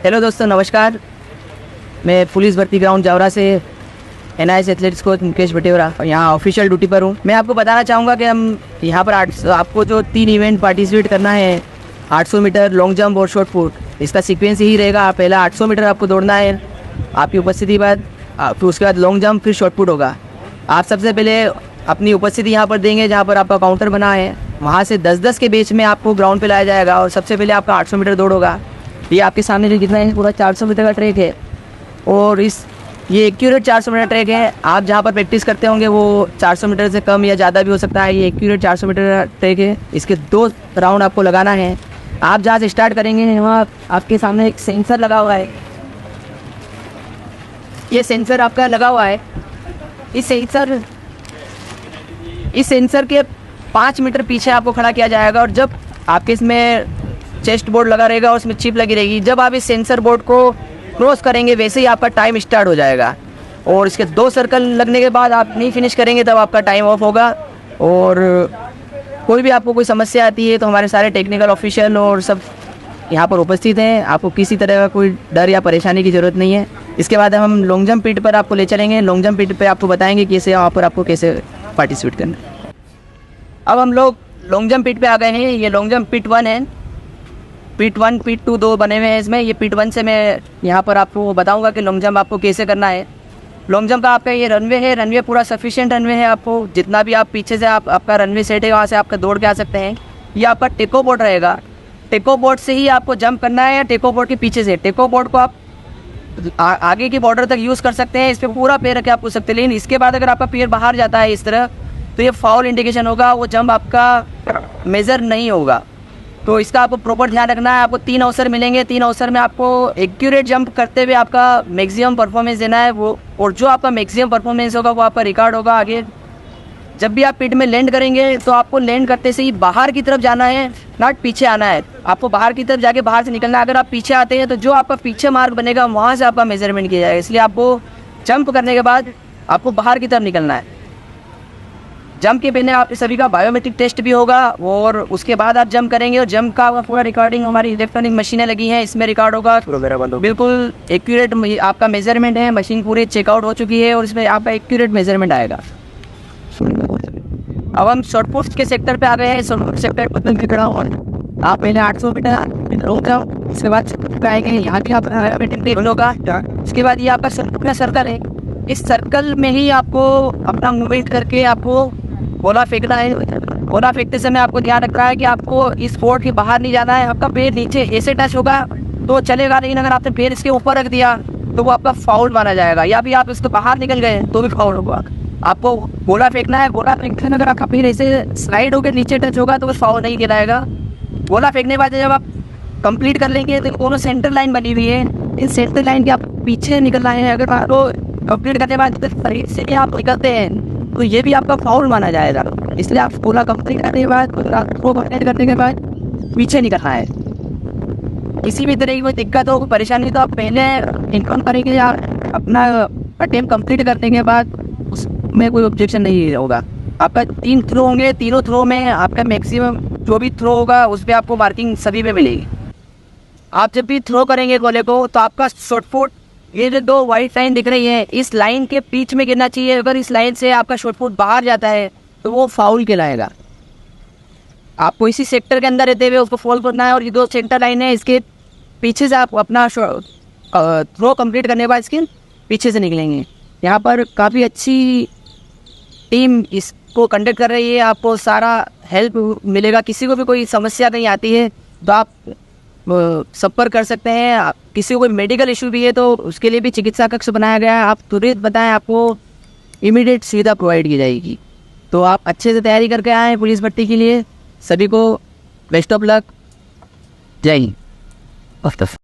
Hello दोस्तों, नमस्कार। मैं पुलिस भर्ती ग्राउंड जावरा से NIS एथलेटिक्स कोच मुकेश बटेवरा और यहाँ ऑफिशियल ड्यूटी पर हूँ। मैं आपको बताना चाहूँगा कि हम यहाँ पर आपको जो 3 इवेंट पार्टिसिपेट करना है, 800 मीटर, लॉन्ग जंप और शॉर्ट पुट। इसका सीक्वेंस यही रहेगा। पहला 800 मीटर आपको दौड़ना है आपकी उपस्थिति बाद, फिर उसके बाद लॉन्ग जंप, फिर शॉर्ट पुट होगा। आप सबसे पहले अपनी उपस्थिति यहाँ पर देंगे जहाँ पर आपका काउंटर बना है। वहाँ से 10-10 के बीच में आपको ग्राउंड पे लाया जाएगा और सबसे पहले आपका 800 मीटर दौड़ होगा। ये आपके सामने जो कितना है, पूरा 400 मीटर का ट्रैक है और ये एक्यूरेट 400 मीटर ट्रैक है। आप जहाँ पर प्रैक्टिस करते होंगे वो 400 मीटर से कम या ज़्यादा भी हो सकता है। ये एक्यूरेट 400 मीटर का ट्रैक है। इसके 2 राउंड आपको लगाना है। आप जहाँ से स्टार्ट करेंगे वहाँ आपके सामने एक सेंसर लगा हुआ है। ये सेंसर आपका लगा हुआ है। इस सेंसर के 5 मीटर पीछे आपको खड़ा किया जाएगा और जब आपके इसमें चेस्ट बोर्ड लगा रहेगा और उसमें चिप लगी रहेगी, जब आप इस सेंसर बोर्ड को क्रॉस करेंगे वैसे ही आपका टाइम स्टार्ट हो जाएगा और इसके 2 सर्कल लगने के बाद आप नहीं फिनिश करेंगे तब आपका टाइम ऑफ होगा। और कोई भी आपको कोई समस्या आती है तो हमारे सारे टेक्निकल ऑफिशियल और सब यहाँ पर उपस्थित हैं। आपको किसी तरह का कोई डर या परेशानी की ज़रूरत नहीं है। इसके बाद हम लॉन्ग जंप पिट पर आपको ले चलेंगे। लॉन्ग जंप पिट पर आपको बताएंगे कैसे वहाँ पर आपको कैसे पार्टिसिपेट करना है। अब हम लोग लॉन्ग जंप पिट पे आ गए हैं। ये लॉन्ग जंप पिट 1 है। पिट 1, पिट 2 2 बने हुए हैं इसमें। ये पिट 1 से मैं यहाँ पर आपको बताऊँगा कि लॉन्ग जंप आपको कैसे करना है। लॉन्ग जंप का आपका ये रनवे है। रनवे पूरा सफिशिएंट रनवे है। आपको जितना भी आप पीछे से आपका रनवे सेट है वहाँ से आपका दौड़ के आ सकते हैं। ये आपका टेको बोर्ड रहेगा। टेको बोर्ड से ही आपको जंप करना है या टेको बोर्ड के पीछे से। टेको बोर्ड को आप आगे की बॉर्डर तक यूज़ कर सकते हैं। इस पर पूरा पैर रख के आप पूछ सकते हैं। लेकिन इसके बाद अगर आपका पैर बाहर जाता है इस तरह तो ये फाउल इंडिकेशन होगा। वो जंप आपका मेज़र नहीं होगा। तो इसका आपको प्रॉपर ध्यान रखना है। आपको 3 अवसर मिलेंगे। 3 अवसर में आपको एक्यूरेट जंप करते हुए आपका मैक्सिमम परफॉर्मेंस देना है। वो और जो आपका मैक्सिमम परफॉर्मेंस होगा वो आपका रिकॉर्ड होगा आगे। जब भी आप पिट में लैंड करेंगे तो आपको लैंड करते से ही बाहर की तरफ जाना है, नॉट पीछे आना है। आपको बाहर की तरफ जाके बाहर से निकलना है। अगर आप पीछे आते हैं तो जो आपका पीछे मार्क बनेगा वहाँ से आपका मेजरमेंट किया जाएगा। इसलिए आपको जंप करने के बाद आपको बाहर की तरफ निकलना है। जंप के पहले आप सभी का बायोमेट्रिक टेस्ट भी होगा और उसके बाद आप जंप करेंगे और जंप का पूरा रिकॉर्डिंग हमारी इलेक्ट्रॉनिक मशीनें लगी हैं, इसमें रिकॉर्ड होगा। बिल्कुल एक्यूरेट आपका मेजरमेंट है। मशीन पूरी चेकआउट हो चुकी है और इसमें आपका एक्यूरेट मेजरमेंट आएगा। अब हम शॉर्ट पुट के सेक्टर पे आ गए हैं। शॉर्ट पुट सेक्टर पर खड़ा हूँ। आप पहले 800 मीटर रोक जाओ। उसके बाद आएंगे यहाँ भी आप होगा। इसके बाद ये आपका सर्कल है। इस सर्कल में ही आपको अपना मूवमेंट करके आपको गोला फेंकना है। गोला फेंकते समय आपको ध्यान रखना है कि आपको इस बोर्ड के बाहर नहीं जाना है। आपका पैर नीचे ऐसे टच होगा तो चलेगा, लेकिन अगर आपने पैर इसके ऊपर रख दिया तो वो आपका फाउल माना जाएगा। या भी आप इसको बाहर निकल गए तो भी फाउल होगा। आपको गोला फेंकना है। गोला फेंकते समय अगर आपका पैर ऐसे स्लाइड होकर नीचे टच होगा तो वो फाउल नहीं कहलाएगा। गोला फेंकने के बाद जब आप कंप्लीट कर लेंगे तो दोनों सेंटर लाइन बनी हुई है। इन सेंटर लाइन के आप पीछे निकलना है। अगर आपको कंप्लीट करने के बाद शरीर से आप निकलते हैं तो ये भी आपका फाउल माना जाएगा। इसलिए आप गोला कंप्लीट करने के बाद करने के बाद पीछे निकलना है। किसी भी तरह की कोई दिक्कत हो, कोई परेशानी तो आप पहले इन्फॉर्म करेंगे या अपना अटेम्प्ट कंप्लीट करने के बाद उसमें कोई ऑब्जेक्शन नहीं होगा। आपका 3 थ्रो होंगे। तीनों थ्रो में आपका मैक्सिमम जो भी थ्रो होगा उस पर आपको मार्किंग सभी पे मिलेगी। आप जब भी थ्रो करेंगे गोले को तो आपका शॉर्ट पुट, ये जो 2 वाइट लाइन दिख रही है, इस लाइन के बीच में गिरना चाहिए। अगर इस लाइन से आपका शॉर्ट पुट बाहर जाता है तो वो फाउल कहलाएगा। आपको इसी सेक्टर के अंदर रहते हुए उसको फॉल करना है और ये 2 सेंटर लाइन है, इसके पीछे से आप अपना थ्रो कंप्लीट करने के बाद इसके पीछे से निकलेंगे। यहाँ पर काफ़ी अच्छी टीम इसको कंडक्ट कर रही है। आपको सारा हेल्प मिलेगा। किसी को भी कोई समस्या नहीं आती है तो आप संपर्क कर सकते हैं। किसी को कोई मेडिकल इशू भी है तो उसके लिए भी चिकित्सा कक्ष बनाया गया है। आप तुरंत बताएं, आपको इमीडिएट सुविधा प्रोवाइड की जाएगी। तो आप अच्छे से तैयारी करके आएँ पुलिस भर्ती के लिए। सभी को बेस्ट ऑफ लक। जय हिंद।